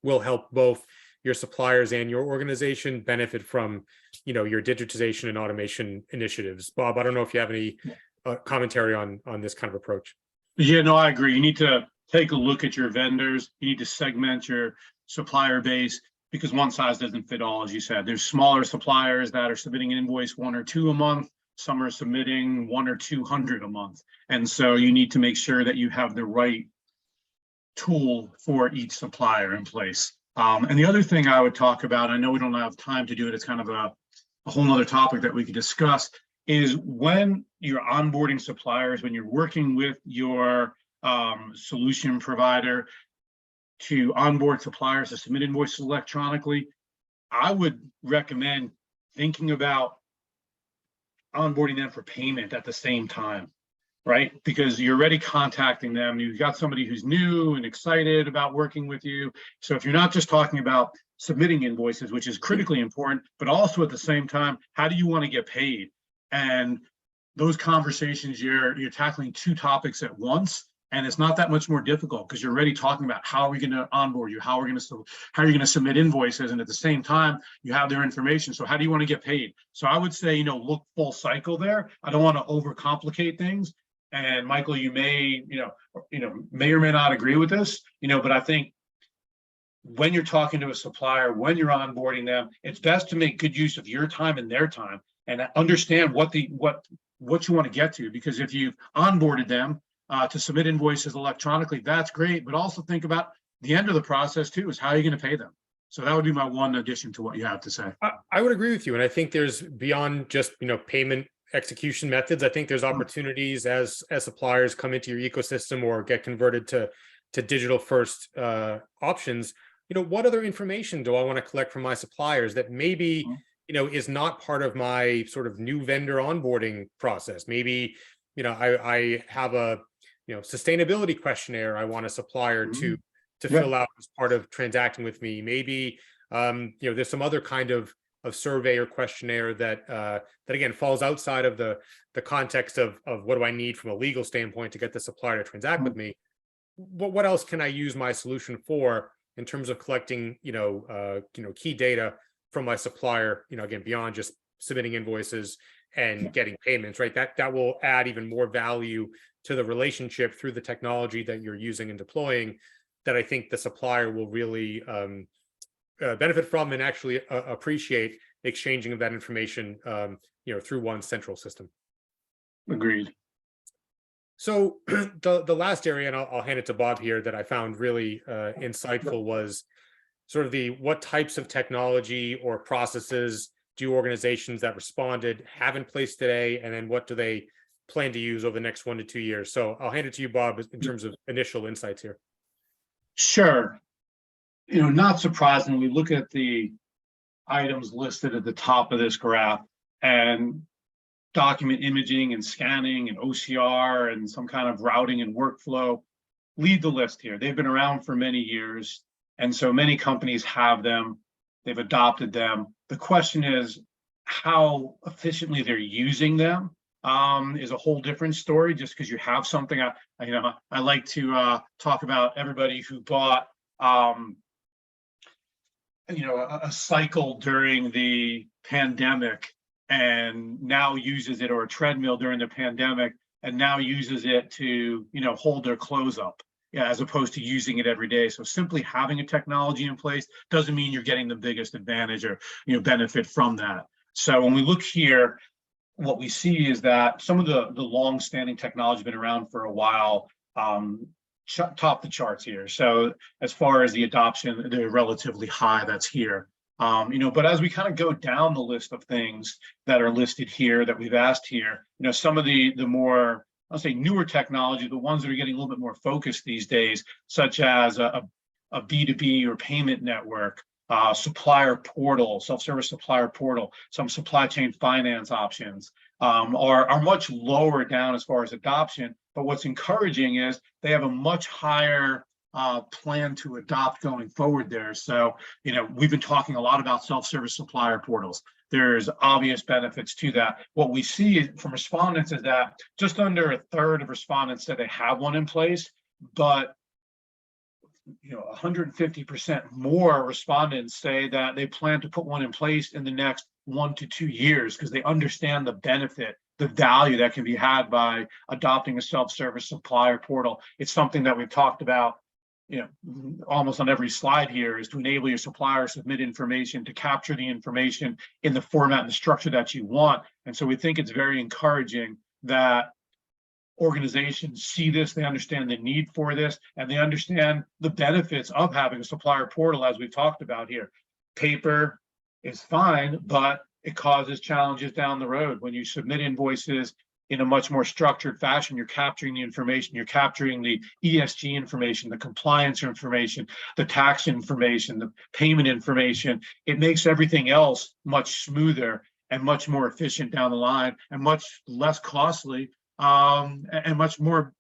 will help both your suppliers and your organization benefit from, your digitization and automation initiatives. Bob, I don't know if you have any commentary on this kind of approach. Yeah, no, I agree. You need to take a look at your vendors. You need to segment your supplier base because one size doesn't fit all, as you said. There's smaller suppliers that are submitting an invoice 1 or 2 a month. Some are submitting 100 or 200 a month. And so you need to make sure that you have the right tool for each supplier in place. And the other thing I would talk about, I know we don't have time to do it, it's kind of a whole nother topic that we could discuss, is when you're onboarding suppliers, when you're working with your solution provider to onboard suppliers to submit invoices electronically, I would recommend thinking about onboarding them for payment at the same time, right? Because you're already contacting them. You've got somebody who's new and excited about working with you. So if you're not just talking about submitting invoices, which is critically important, but also at the same time, how do you want to get paid? And those conversations, you're tackling 2 topics at once, and it's not that much more difficult because you're already talking about how are we going to onboard you, how are you going to submit invoices, and at the same time you have their information. So how do you want to get paid? So I would say, look full cycle there. I don't want to overcomplicate things. And Michael, you may, may or may not agree with this, but I think when you're talking to a supplier, when you're onboarding them, it's best to make good use of your time and their time and understand what you want to get to. Because if you've onboarded them to submit invoices electronically, that's great. But also think about the end of the process too, is how are you going to pay them? So that would be my one addition to what you have to say. I would agree with you. And I think there's beyond just, payment execution methods. I think there's opportunities as suppliers come into your ecosystem or get converted to digital first options. What other information do I want to collect from my suppliers that maybe, is not part of my sort of new vendor onboarding process? Maybe, I have a, sustainability questionnaire I want a supplier to fill out as part of transacting with me. Maybe, there's some other kind of survey or questionnaire that again falls outside of the context of what do I need from a legal standpoint to get the supplier to transact with me. What else can I use my solution for in terms of collecting key data from my supplier, again, beyond just submitting invoices and getting payments, right? That will add even more value to the relationship through the technology that you're using and deploying, that I think the supplier will really benefit from and actually appreciate exchanging of that information, through one central system. Agreed. So the last area, and I'll hand it to Bob here, that I found really insightful was sort of what types of technology or processes do organizations that responded have in place today, and then what do they plan to use over the next 1 to 2 years? So I'll hand it to you, Bob, in terms of initial insights here. Sure. Not surprisingly, look at the items listed at the top of this graph, and document imaging and scanning and OCR and some kind of routing and workflow lead the list here. They've been around for many years, and so many companies have them. They've adopted them. The question is how efficiently they're using them is a whole different story. Just because you have something, I like to talk about everybody who bought a cycle during the pandemic and now uses it, or a treadmill during the pandemic and now uses it to hold their clothes up. yeah, as opposed to using it every day. So simply having a technology in place doesn't mean you're getting the biggest advantage or benefit from that. So when we look here, what we see is that some of the long-standing technology has been around for a while, top the charts here. So as far as the adoption, they're relatively high. That's here. But as we kind of go down the list of things that are listed here that we've asked here, some of the more, I'll say, newer technology, the ones that are getting a little bit more focused these days, such as a B2B or payment network, supplier portal, self-service supplier portal, some supply chain finance options are much lower down as far as adoption. But what's encouraging is they have a much higher plan to adopt going forward there. So, we've been talking a lot about self-service supplier portals. There's obvious benefits to that. What we see from respondents is that just under a third of respondents said they have one in place, but 150% more respondents say that they plan to put one in place in the next 1 to 2 years because they understand the benefit, the value that can be had by adopting a self-service supplier portal. It's something that we've talked about, almost on every slide here, is to enable your supplier to submit information, to capture the information in the format and the structure that you want. And so we think it's very encouraging that organizations see this, they understand the need for this, and they understand the benefits of having a supplier portal, as we've talked about here. Paper is fine, but it causes challenges down the road. When you submit invoices in a much more structured fashion, you're capturing the information, you're capturing the ESG information, the compliance information, the tax information, the payment information. It makes everything else much smoother and much more efficient down the line and much less costly, and much more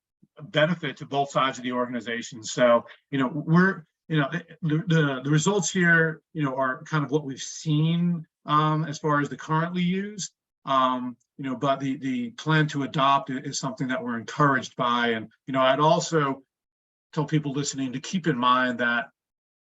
benefit to both sides of the organization. So, we're, the results here, are kind of what we've seen as far as the currently used, but the plan to adopt is something that we're encouraged by. And, I'd also tell people listening to keep in mind that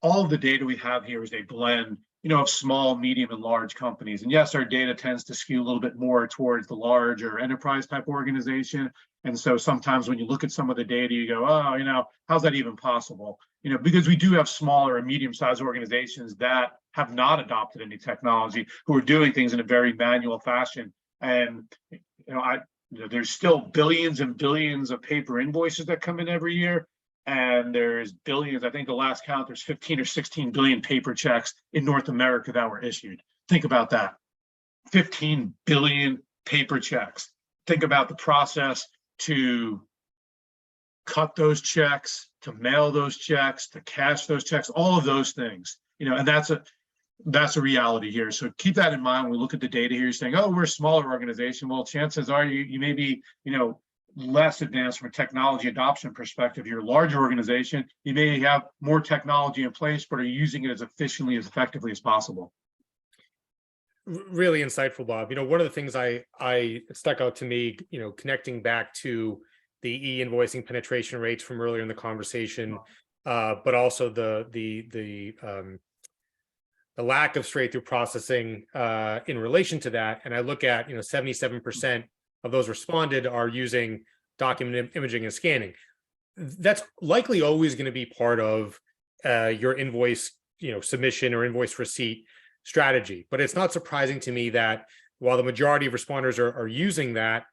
all of the data we have here is a blend, of small, medium, and large companies. And yes, our data tends to skew a little bit more towards the large or enterprise type organization. And so sometimes when you look at some of the data, you go, oh, how's that even possible? Because we do have smaller and medium-sized organizations that have not adopted any technology, who are doing things in a very manual fashion. And, there's still billions and billions of paper invoices that come in every year. And there's billions, I think the last count, there's 15 or 16 billion paper checks in North America that were issued. Think about that. 15 billion paper checks. Think about the process to cut those checks, to mail those checks, to cash those checks, all of those things, and that's a reality here. So keep that in mind when we look at the data here. You're saying, oh, we're a smaller organization. Well, chances are you may be, less advanced from a technology adoption perspective. You're a larger organization, you may have more technology in place, but are using it as efficiently, as effectively as possible. Really insightful, Bob. One of the things I stuck out to me, connecting back to the e-invoicing penetration rates from earlier in the conversation, but also the lack of straight-through processing in relation to that. And I look at 77% of those responded are using document imaging and scanning. That's likely always going to be part of your invoice, submission or invoice receipt strategy. But it's not surprising to me that while the majority of responders are using that,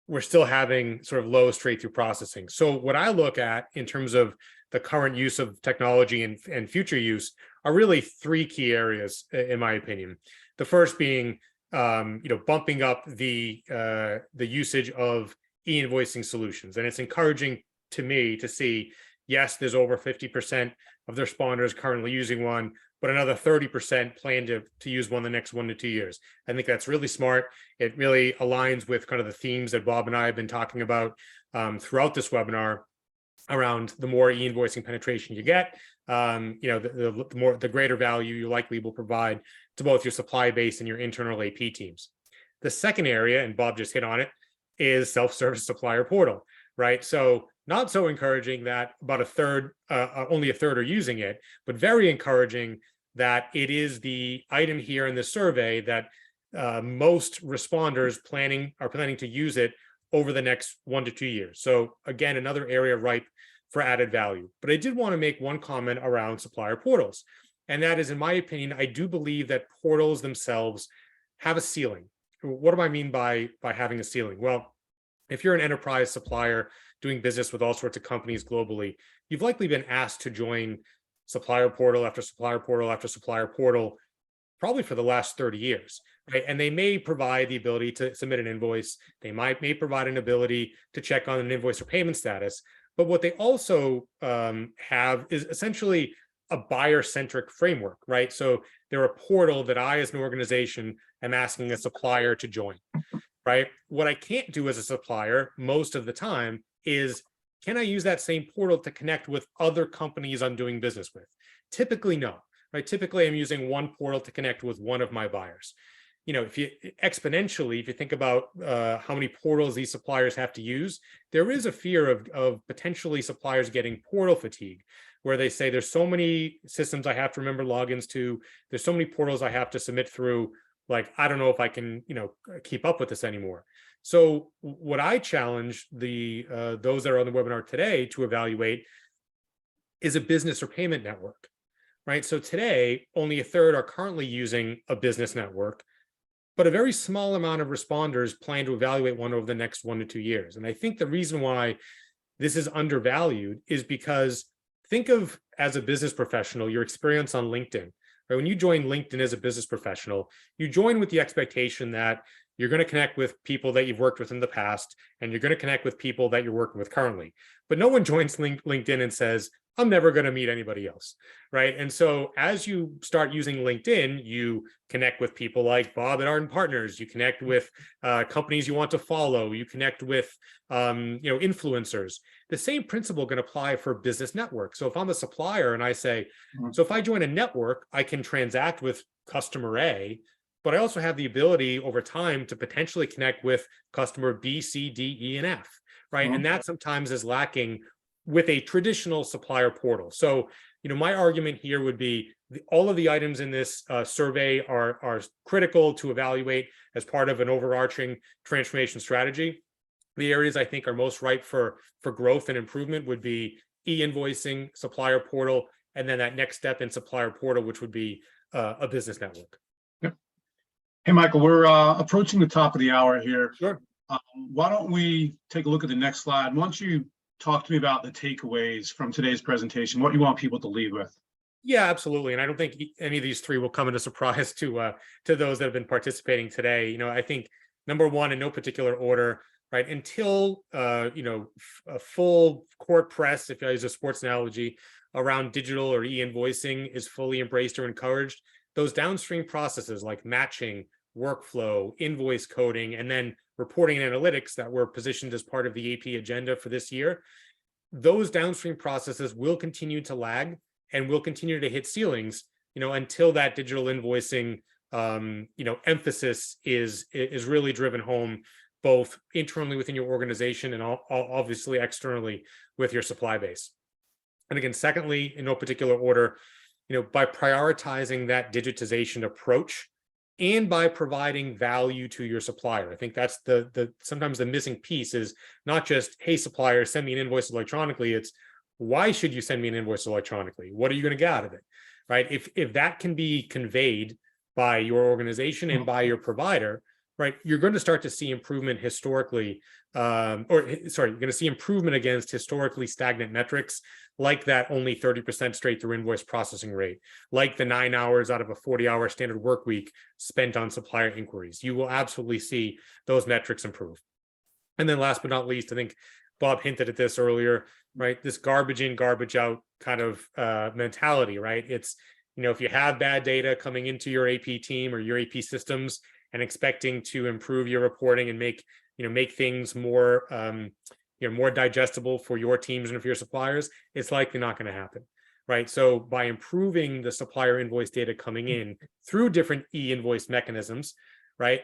we're still having sort of low straight-through processing. So what I look at in terms of the current use of technology and future use are really 3 key areas, in my opinion. The first being bumping up the usage of e-invoicing solutions. And it's encouraging to me to see, yes, there's over 50% of the responders currently using one, but another 30% plan to use one the next 1 to 2 years. I think that's really smart. It really aligns with kind of the themes that Bob and I have been talking about throughout this webinar around the more e-invoicing penetration you get, the greater value you likely will provide to both your supply base and your internal AP teams. The second area, and Bob just hit on it, is self-service supplier portal, right? So not so encouraging that about only a third are using it, but very encouraging that it is the item here in the survey that most responders are planning to use it over the next 1 to 2 years. So again, another area ripe for added value. But I did want to make one comment around supplier portals. And that is, in my opinion, I do believe that portals themselves have a ceiling. What do I mean by having a ceiling? Well, if you're an enterprise supplier doing business with all sorts of companies globally, you've likely been asked to join supplier portal after supplier portal after supplier portal, probably for the last 30 years, right? And they may provide the ability to submit an invoice. They may provide an ability to check on an invoice or payment status. But what they also have is essentially a buyer-centric framework, right? So they're a portal that I, as an organization, am asking a supplier to join, right? What I can't do as a supplier most of the time is, can I use that same portal to connect with other companies I'm doing business with? Typically, no, right? Typically, I'm using one portal to connect with one of my buyers. You know, if you think about how many portals these suppliers have to use, there is a fear of potentially suppliers getting portal fatigue, where they say there's so many systems I have to remember logins to, there's so many portals I have to submit through, like, I don't know if I can, keep up with this anymore. So what I challenge those that are on the webinar today to evaluate is a business or payment network, right? So today, only a third are currently using a business network, but a very small amount of responders plan to evaluate one over the next 1 to 2 years. And I think the reason why this is undervalued is because, think of, as a business professional, your experience on LinkedIn. Right? When you join LinkedIn as a business professional, you join with the expectation that you're going to connect with people that you've worked with in the past, and you're going to connect with people that you're working with currently. But no one joins LinkedIn and says, I'm never going to meet anybody else, right? And so as you start using LinkedIn, you connect with people like Bob at Ardent Partners, you connect with companies you want to follow, you connect with influencers. The same principle can apply for business networks. So if I'm a supplier and I say, so if I join a network, I can transact with customer A, but I also have the ability over time to potentially connect with customer B, C, D, E, and F, right? And that sometimes is lacking with a traditional supplier portal. So, my argument here would be all of the items in this survey are critical to evaluate as part of an overarching transformation strategy. The areas I think are most ripe for growth and improvement would be e-invoicing, supplier portal, and then that next step in supplier portal, which would be a business network. Yep. Hey, Michael, we're approaching the top of the hour here. Sure. Why don't we take a look at the next slide? Once you talk to me about the takeaways from today's presentation, what you want people to leave with. Yeah, absolutely. And I don't think any of these three will come as a surprise to those that have been participating today. I think number one, in no particular order, right? Until a full court press, if I use a sports analogy, around digital or e-invoicing is fully embraced or encouraged, those downstream processes like matching, workflow, invoice coding, and then reporting and analytics that were positioned as part of the AP agenda for this year, those downstream processes will continue to lag and will continue to hit ceilings, until that digital invoicing, emphasis is really driven home, both internally within your organization and obviously externally with your supply base. And again, secondly, in no particular order, by prioritizing that digitization approach and by providing value to your supplier. I think that's the sometimes the missing piece is not just, hey, supplier, send me an invoice electronically. It's, why should you send me an invoice electronically? What are you going to get out of it, right? If that can be conveyed by your organization and by your provider, right, you're going to start to see improvement historically, you're going to see improvement against historically stagnant metrics, like that only 30% straight through invoice processing rate, like the 9 hours out of a 40-hour standard work week spent on supplier inquiries. You will absolutely see those metrics improve. And then last but not least, I think Bob hinted at this earlier, right? This garbage in, garbage out kind of mentality, right? It's, if you have bad data coming into your AP team or your AP systems and expecting to improve your reporting and make things more, more digestible for your teams and for your suppliers, it's likely not going to happen, right? So by improving the supplier invoice data coming in through different e-invoice mechanisms, right,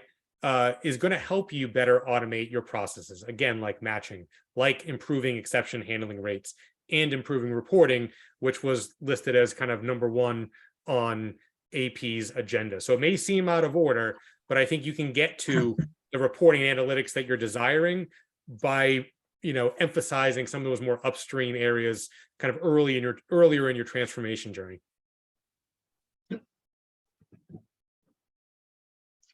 is going to help you better automate your processes. Again, like matching, like improving exception handling rates and improving reporting, which was listed as kind of number one on AP's agenda. So it may seem out of order, but I think you can get to the reporting and analytics that you're desiring by emphasizing some of those more upstream areas kind of earlier in your transformation journey.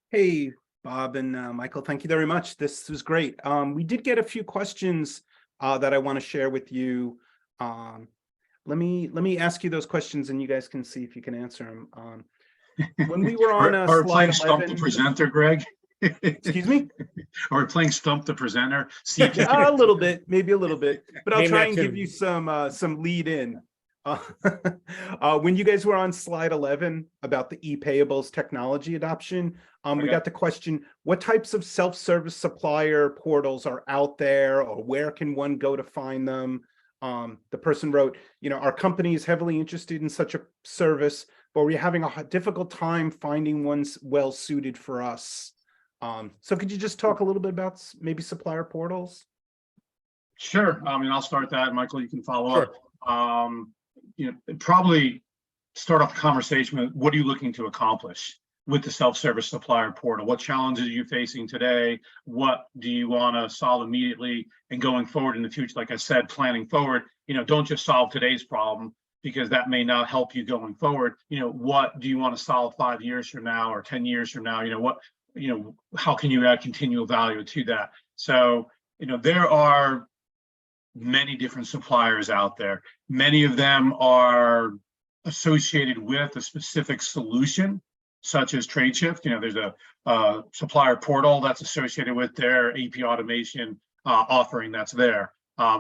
Hey, Bob and Michael, thank you very much. This was great. We did get a few questions that I want to share with you. Let me ask you those questions, and you guys can see if you can answer them. When we were on Are we playing slide Stump the 11, Presenter, Greg? excuse me? Are we playing Stump the Presenter? See if you A little bit, maybe a little bit, but I'll Name try that and tune. give you some lead in. When you guys were on slide 11 about the ePayables technology adoption, we got the question, what types of self-service supplier portals are out there, or where can one go to find them? The person wrote, our company is heavily interested in such a service, but we're having a difficult time finding ones well suited for us. So could you just talk a little bit about maybe supplier portals? Sure. I'll start that. Michael, you can follow Sure. up. Probably start off the conversation with, what are you looking to accomplish with the self-service supplier portal? What challenges are you facing today? What do you want to solve immediately? And going forward in the future, like I said, planning forward, don't just solve today's problem, because that may not help you going forward. What do you want to solve 5 years from now or 10 years from now? How can you add continual value to that? So, there are many different suppliers out there. Many of them are associated with a specific solution, such as Tradeshift. There's a supplier portal that's associated with their AP automation offering that's there.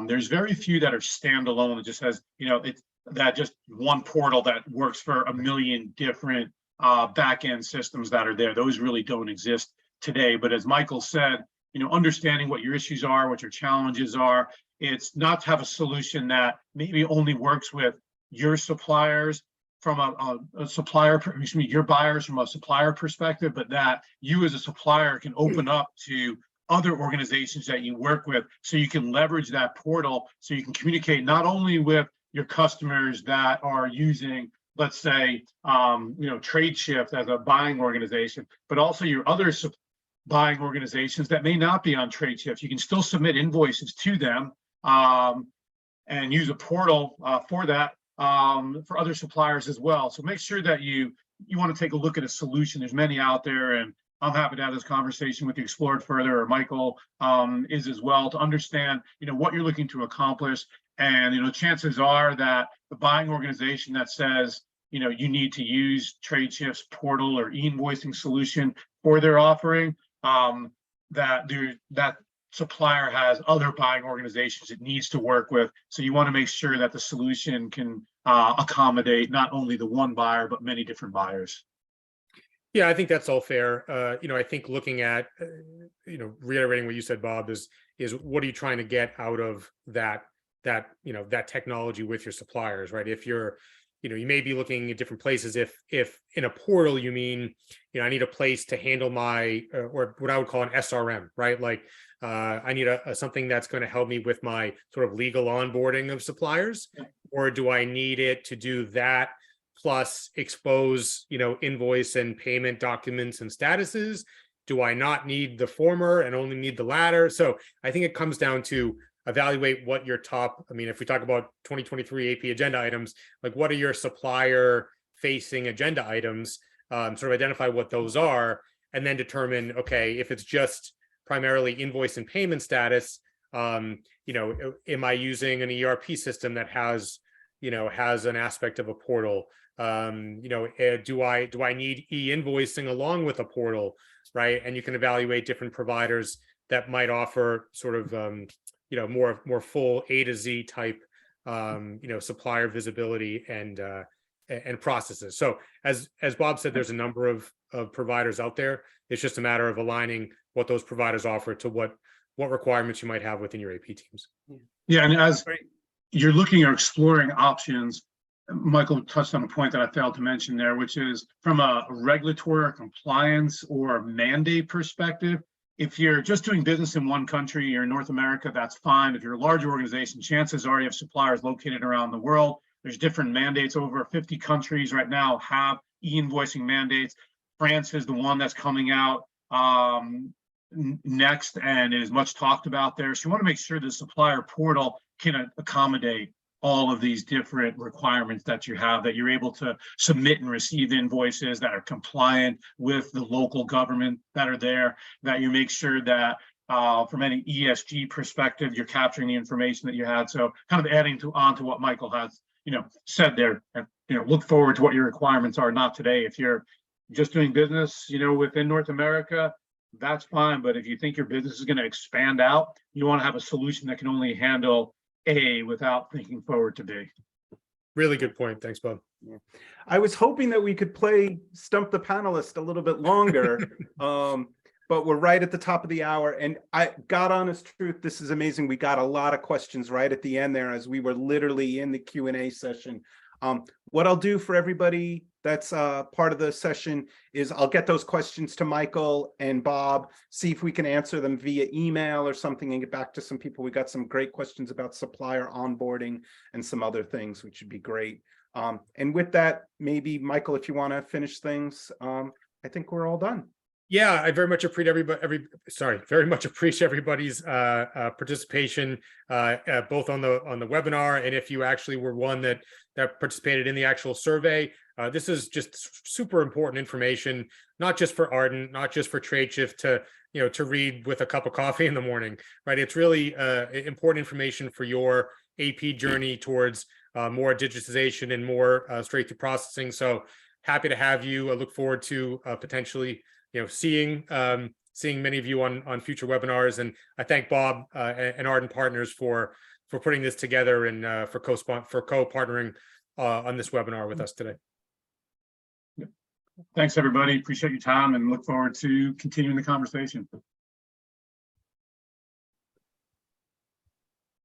There's very few that are standalone. It just has, it's that just one portal that works for a million different back-end systems that are there. Those really don't exist today. But as Michael said, understanding what your issues are, what your challenges are, it's not to have a solution that maybe only works with your suppliers from a supplier, your buyers from a supplier perspective, but that you as a supplier can open up to other organizations that you work with, so you can leverage that portal, so you can communicate not only with your customers that are using, let's say, Tradeshift as a buying organization, but also your other buying organizations that may not be on Tradeshift. You can still submit invoices to them and use a portal for that for other suppliers as well. So make sure that you want to take a look at a solution. There's many out there, and I'm happy to have this conversation with you, explore it further, or Michael is as well, to understand what you're looking to accomplish. And chances are that the buying organization that says you need to use Tradeshift's portal or e-invoicing solution for their offering, that supplier has other buying organizations it needs to work with. So you want to make sure that the solution can accommodate not only the one buyer, but many different buyers. Yeah, I think that's all fair. I think looking at, reiterating what you said, Bob, is what are you trying to get out of that technology with your suppliers, right? If you're, you may be looking at different places. If in a portal, you mean, I need a place to handle my, or what I would call an SRM, right? Like I need something that's going to help me with my sort of legal onboarding of suppliers, or do I need it to do that plus expose, invoice and payment documents and statuses? Do I not need the former and only need the latter? So I think it comes down to evaluate what your top, if we talk about 2023 AP agenda items, like what are your supplier facing agenda items, sort of identify what those are, and then determine, okay, if it's just primarily invoice and payment status, am I using an ERP system that has an aspect of a portal? Do I need e-invoicing along with a portal, right? And you can evaluate different providers that might offer sort of more full A to Z type supplier visibility and processes. So as Bob said, there's a number of providers out there. It's just a matter of aligning what those providers offer to what requirements you might have within your AP teams. Yeah, and as you're looking or exploring options, Michael touched on a point that I failed to mention there, which is from a regulatory or compliance or mandate perspective. If you're just doing business in one country or North America, that's fine. If you're a larger organization, chances are you have suppliers located around the world. There's different mandates. Over 50 countries right now have e-invoicing mandates. France is the one that's coming out next and is much talked about there. So you want to make sure the supplier portal can accommodate all of these different requirements that you have, that you're able to submit and receive invoices that are compliant with the local government that are there, that you make sure that from any ESG perspective, you're capturing the information that you had. So kind of adding on to what Michael has, said there, and, look forward to what your requirements are, not today. If you're just doing business, within North America, that's fine. But if you think your business is going to expand out, you want to have a solution that can only handle A without thinking forward to B. Really good point. Thanks, Bob. Yeah. I was hoping that we could play Stump the Panelist a little bit longer, but we're right at the top of the hour. And God honest truth, this is amazing. We got a lot of questions right at the end there as we were literally in the Q&A session. What I'll do for everybody that's part of the session is I'll get those questions to Michael and Bob, see if we can answer them via email or something and get back to some people. We got some great questions about supplier onboarding and some other things, which would be great. And with that, maybe Michael, if you want to finish things, I think we're all done. Yeah, I very much appreciate everybody's participation, both on the webinar, and if you actually were one that participated in the actual survey. This is just super important information, not just for Ardent, not just for Tradeshift to read with a cup of coffee in the morning, right? It's really important information for your AP journey towards more digitization and more straight through processing. So happy to have you. I look forward to potentially seeing many of you on future webinars, and I thank Bob and Ardent Partners for putting this together and for co-partnering on this webinar with us today. Thanks, everybody. Appreciate your time and look forward to continuing the conversation.